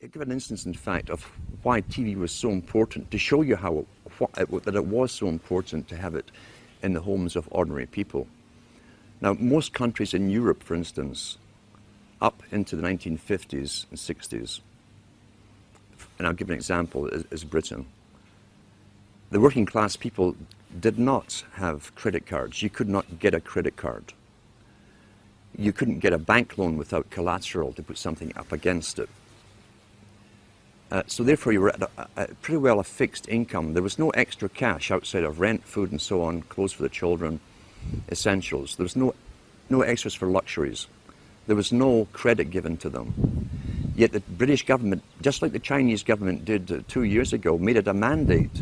give an instance, in fact, of why TV was so important, to show you that it was so important to have it in the homes of ordinary people. Now, most countries in Europe, for instance, up into the 1950s and 60s, and I'll give an example, is Britain. The working class people did not have credit cards. You could not get a credit card. You couldn't get a bank loan without collateral to put something up against it. So therefore you were at pretty well a fixed income. There was no extra cash outside of rent, food and so on, clothes for the children, essentials. There was no extras for luxuries. There was no credit given to them. Yet the British government, just like the Chinese government did 2 years ago, made it a mandate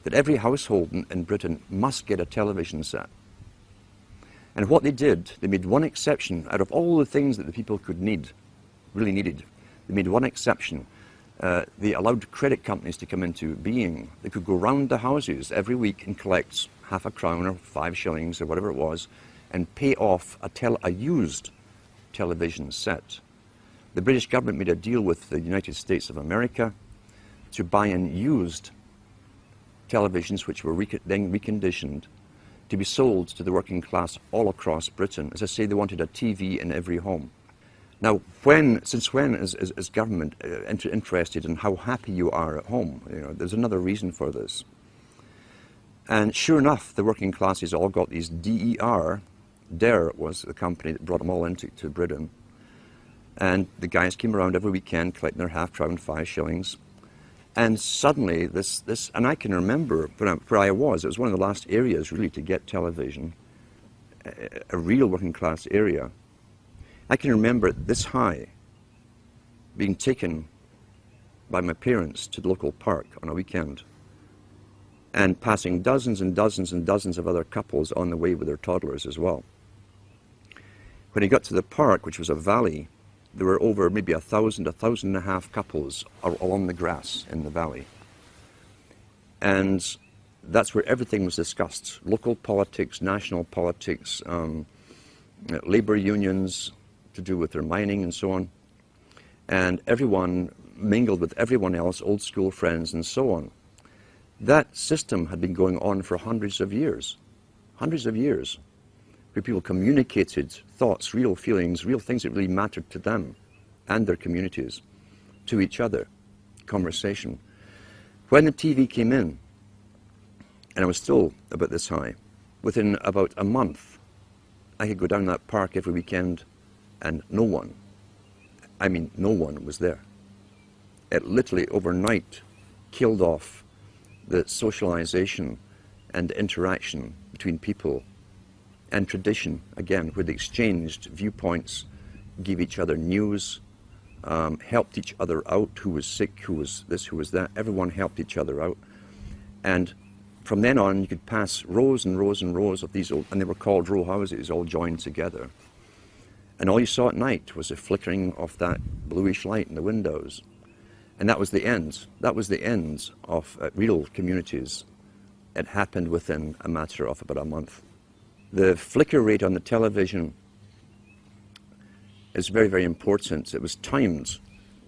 that every household in Britain must get a television set. And what they did, they made one exception out of all the things that the people could really needed. They made one exception. They allowed credit companies to come into being. They could go round the houses every week and collect half a crown or 5 shillings or whatever it was and pay off a used television set. The British government made a deal with the United States of America to buy in used televisions which were then reconditioned to be sold to the working class all across Britain. As I say, they wanted a TV in every home. Now, since when is government interested in how happy you are at home? You know, there's another reason for this. And sure enough, the working classes all got these DER. DER was the company that brought them all into Britain. And the guys came around every weekend collecting their half crown, 5 shillings. And suddenly and I can remember where I was, it was one of the last areas really to get television, a real working class area. I can remember this high being taken by my parents to the local park on a weekend and passing dozens and dozens and dozens of other couples on the way with their toddlers as well. When he got to the park, which was a valley, there were over maybe 1,000, 1,500 couples along the grass in the valley. And that's where everything was discussed. Local politics, national politics, labor unions to do with their mining and so on. And everyone mingled with everyone else, old school friends and so on. That system had been going on for hundreds of years, where people communicated thoughts, real feelings, real things that really mattered to them and their communities, to each other, conversation. When the TV came in, and I was still about this high, within about a month, I could go down that park every weekend and no one was there. It literally overnight killed off the socialization and interaction between people and tradition, again, where they exchanged viewpoints, gave each other news, helped each other out, who was sick, who was this, who was that. Everyone helped each other out. And from then on, you could pass rows and rows and rows of these old, and they were called row houses, all joined together. And all you saw at night was the flickering of that bluish light in the windows. And that was the end. That was the end of real communities. It happened within a matter of about a month. The flicker rate on the television is very, very important. It was timed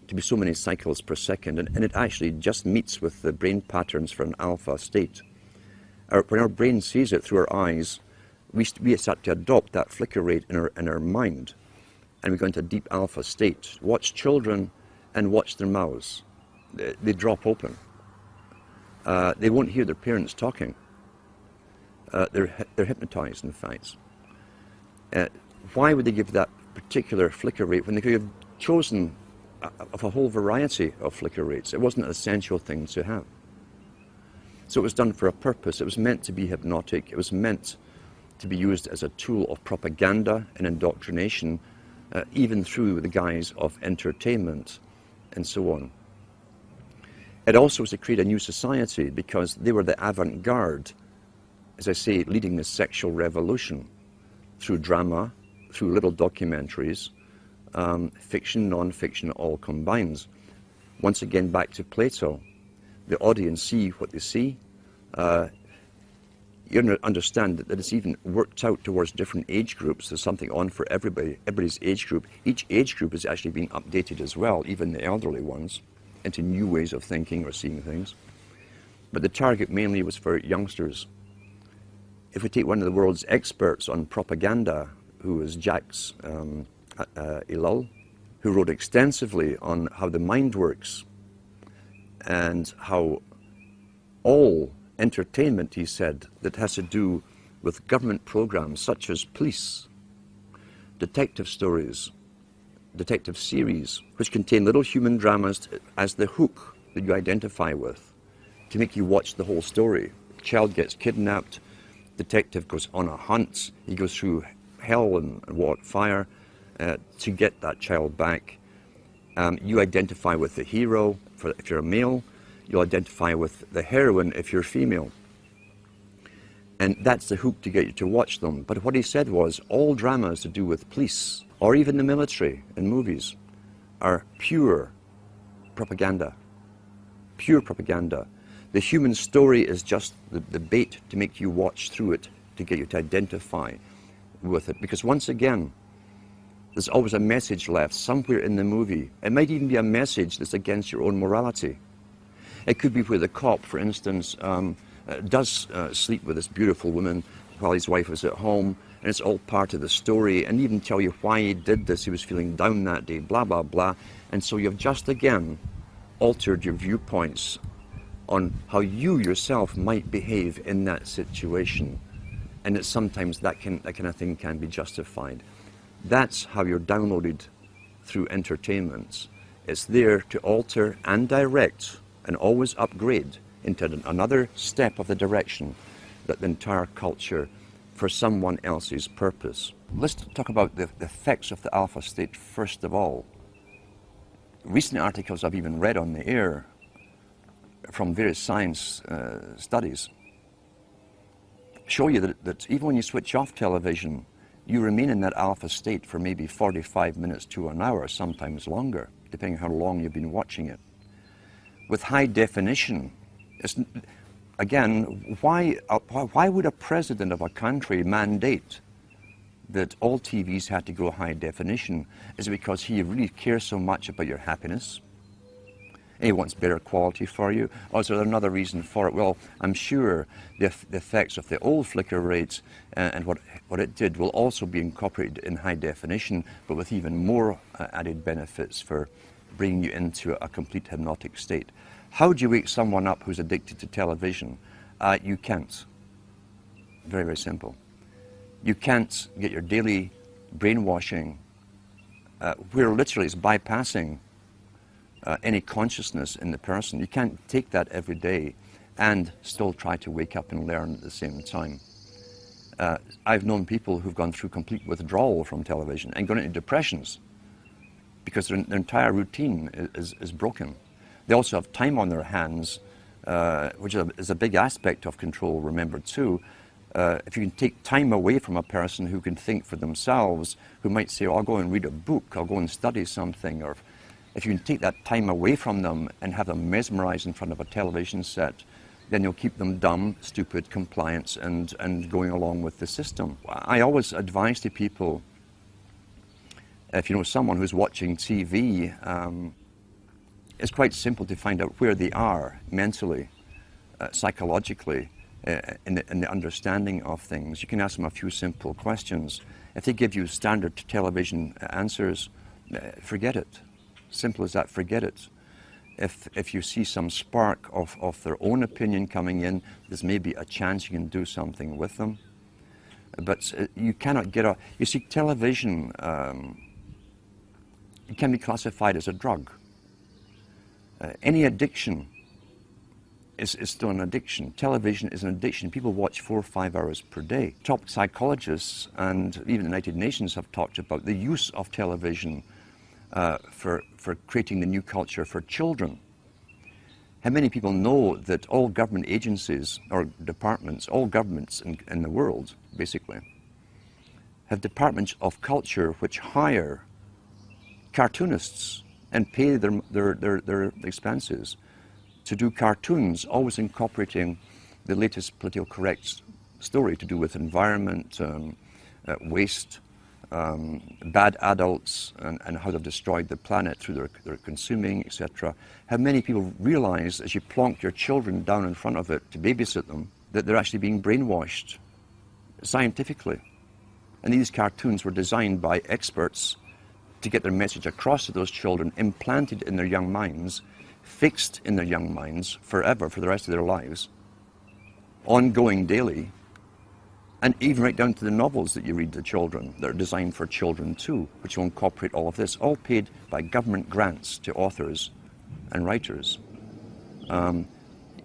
to be so many cycles per second, and it actually just meets with the brain patterns for an alpha state. When our brain sees it through our eyes, we start to adopt that flicker rate in our mind, and we go into a deep alpha state. Watch children and watch their mouths. They drop open. They won't hear their parents talking. They're hypnotized, in fact. Why would they give that particular flicker rate when they could have chosen of a whole variety of flicker rates? It wasn't an essential thing to have. So it was done for a purpose. It was meant to be hypnotic. It was meant to be used as a tool of propaganda and indoctrination, even through the guise of entertainment and so on. It also was to create a new society because they were the avant-garde, as I say, leading the sexual revolution through drama, through little documentaries, fiction, non-fiction, all combined. Once again, back to Plato. The audience see what they see. you understand that it's even worked out towards different age groups. There's something on for everybody, everybody's age group. Each age group is actually being updated as well, even the elderly ones, into new ways of thinking or seeing things. But the target mainly was for youngsters. If we take one of the world's experts on propaganda, who is Jacques Ellul, who wrote extensively on how the mind works and how all entertainment, he said, that has to do with government programs such as police, detective stories, detective series, which contain little human dramas as the hook that you identify with, to make you watch the whole story. Child gets kidnapped, detective goes on a hunt, he goes through hell and fire to get that child back. You identify with the hero if you're a male, you'll identify with the heroine if you're female. And that's the hook to get you to watch them. But what he said was, all dramas to do with police, or even the military in movies, are pure propaganda. Pure propaganda. The human story is just the bait to make you watch through it, to get you to identify with it. Because once again, there's always a message left somewhere in the movie. It might even be a message that's against your own morality. It could be where the cop, for instance, does sleep with this beautiful woman while his wife is at home, and it's all part of the story, and even tell you why he did this. He was feeling down that day, blah, blah, blah. And so you've just again altered your viewpoints on how you yourself might behave in that situation. And that sometimes that kind of thing can be justified. That's how you're downloaded through entertainment. It's there to alter and direct and always upgrade into another step of the direction that the entire culture for someone else's purpose. Let's talk about the effects of the alpha state first of all. Recent articles I've even read on the air from various science studies show you that even when you switch off television, you remain in that alpha state for maybe 45 minutes to an hour, sometimes longer, depending on how long you've been watching it. With high definition, again, why would a president of a country mandate that all TVs had to go high definition? Is it because he really cares so much about your happiness? And he wants better quality for you? Or is there another reason for it? Well, I'm sure the effects of the old flicker rates and what it did will also be incorporated in high definition, but with even more added benefits for bringing you into a complete hypnotic state. How do you wake someone up who's addicted to television? You can't. Very, very simple. You can't get your daily brainwashing, where literally it's bypassing any consciousness in the person. You can't take that every day and still try to wake up and learn at the same time. I've known people who've gone through complete withdrawal from television and gone into depressions because their entire routine is broken. They also have time on their hands, which is a big aspect of control, remember too. If you can take time away from a person who can think for themselves, who might say, oh, I'll go and read a book, I'll go and study something, or if you can take that time away from them and have them mesmerized in front of a television set, then you'll keep them dumb, stupid, compliant, and going along with the system. I always advise to people, if you know someone who's watching TV, it's quite simple to find out where they are mentally, psychologically, in the understanding of things. You can ask them a few simple questions. If they give you standard television answers, forget it. Simple as that, forget it. If you see some spark of their own opinion coming in, there's maybe a chance you can do something with them. But you cannot get a... You see, television, it can be classified as a drug. Any addiction is still an addiction. Television is an addiction. People watch 4 or 5 hours per day. Top psychologists and even the United Nations have talked about the use of television for creating the new culture for children. How many people know that all government agencies or departments, all governments in the world, basically, have departments of culture which hire cartoonists and pay their expenses to do cartoons, always incorporating the latest political correct story to do with environment, waste, bad adults, and how they've destroyed the planet through their consuming, etc. How many people realize as you plonk your children down in front of it to babysit them that they're actually being brainwashed scientifically. And these cartoons were designed by experts to get their message across to those children, implanted in their young minds, fixed in their young minds forever, for the rest of their lives, ongoing daily, and even right down to the novels that you read to children that are designed for children too, which will incorporate all of this, all paid by government grants to authors and writers.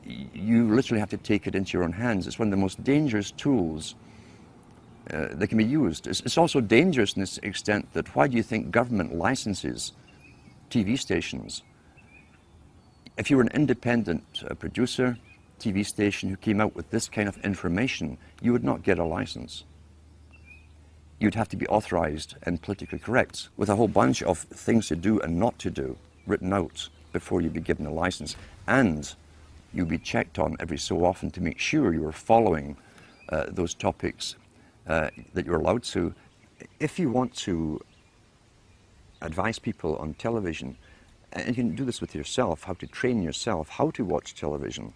You literally have to take it into your own hands. It's one of the most dangerous tools that can be used. It's also dangerous in this extent that why do you think government licenses TV stations? If you were an independent producer, TV station who came out with this kind of information, you would not get a license. You'd have to be authorized and politically correct with a whole bunch of things to do and not to do written out before you'd be given a license. And you'd be checked on every so often to make sure you were following those topics that you're allowed to. If you want to advise people on television, and you can do this with yourself, how to train yourself, how to watch television.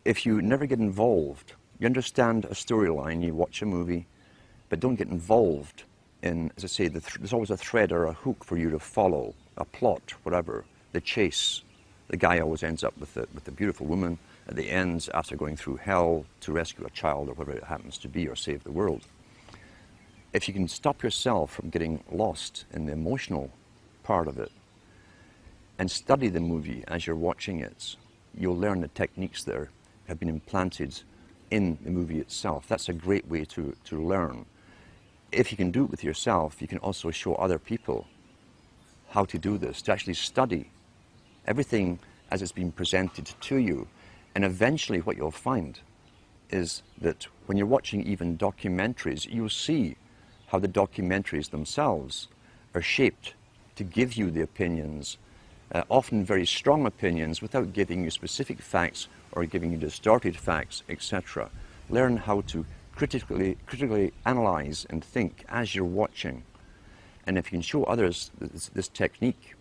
If you never get involved, you understand a storyline, you watch a movie, but don't get involved in, as I say, there's always a thread or a hook for you to follow, a plot, whatever, the chase. The guy always ends up with the beautiful woman at the end after going through hell to rescue a child or whatever it happens to be or save the world. If you can stop yourself from getting lost in the emotional part of it and study the movie as you're watching it, you'll learn the techniques that have been implanted in the movie itself. That's a great way to learn. If you can do it with yourself, you can also show other people how to do this, to actually study everything as it's been presented to you. And eventually what you'll find is that when you're watching even documentaries, you'll see how the documentaries themselves are shaped to give you the opinions, often very strong opinions, without giving you specific facts or giving you distorted facts, etc. Learn how to critically analyze and think as you're watching. And if you can show others this technique,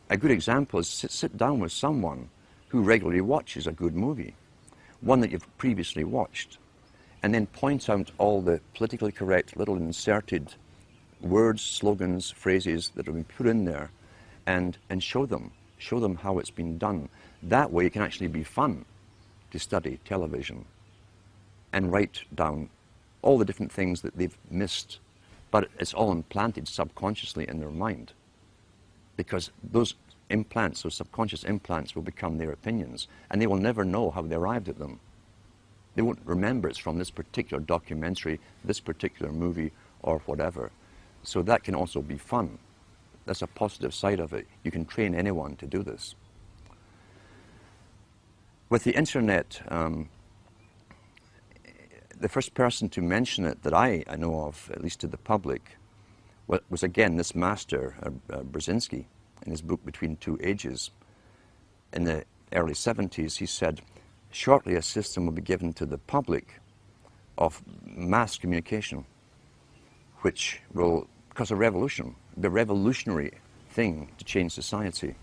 a good example is sit down with someone who regularly watches a good movie, one that you've previously watched, and then point out all the politically correct little inserted words, slogans, phrases that have been put in there, and show them how it's been done. That way it can actually be fun to study television and write down all the different things that they've missed, but it's all implanted subconsciously in their mind, because those implants, those subconscious implants, will become their opinions, and they will never know how they arrived at them. They won't remember it's from this particular documentary, this particular movie, or whatever. So that can also be fun. That's a positive side of it. You can train anyone to do this. With the internet, the first person to mention it that I know of, at least to the public, was again this master, Brzezinski, in his book Between Two Ages. In the early 70s, he said, shortly a system will be given to the public of mass communication, which will cause a revolution, the revolutionary thing to change society.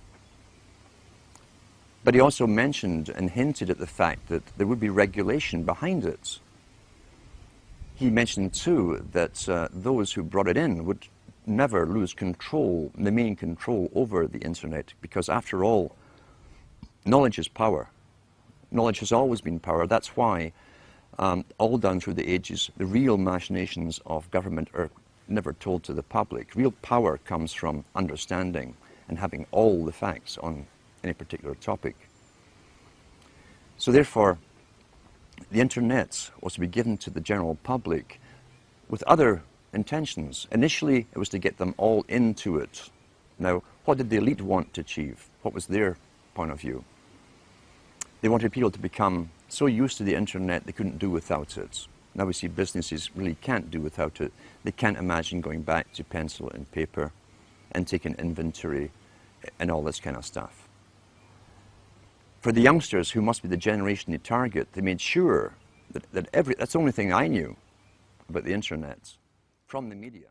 But he also mentioned and hinted at the fact that there would be regulation behind it. He mentioned too that those who brought it in would never lose control, the main control over the internet, because after all, knowledge is power. Knowledge has always been power. That's why all down through the ages, the real machinations of government are never told to the public. Real power comes from understanding and having all the facts on any particular topic. So therefore, the internet was to be given to the general public with other intentions. Initially, it was to get them all into it. Now, what did the elite want to achieve? What was their point of view? They wanted people to become so used to the internet they couldn't do without it. Now we see businesses really can't do without it. They can't imagine going back to pencil and paper and taking inventory and all this kind of stuff. For the youngsters, who must be the generation they target, they made sure that's the only thing I knew about the internet from the media.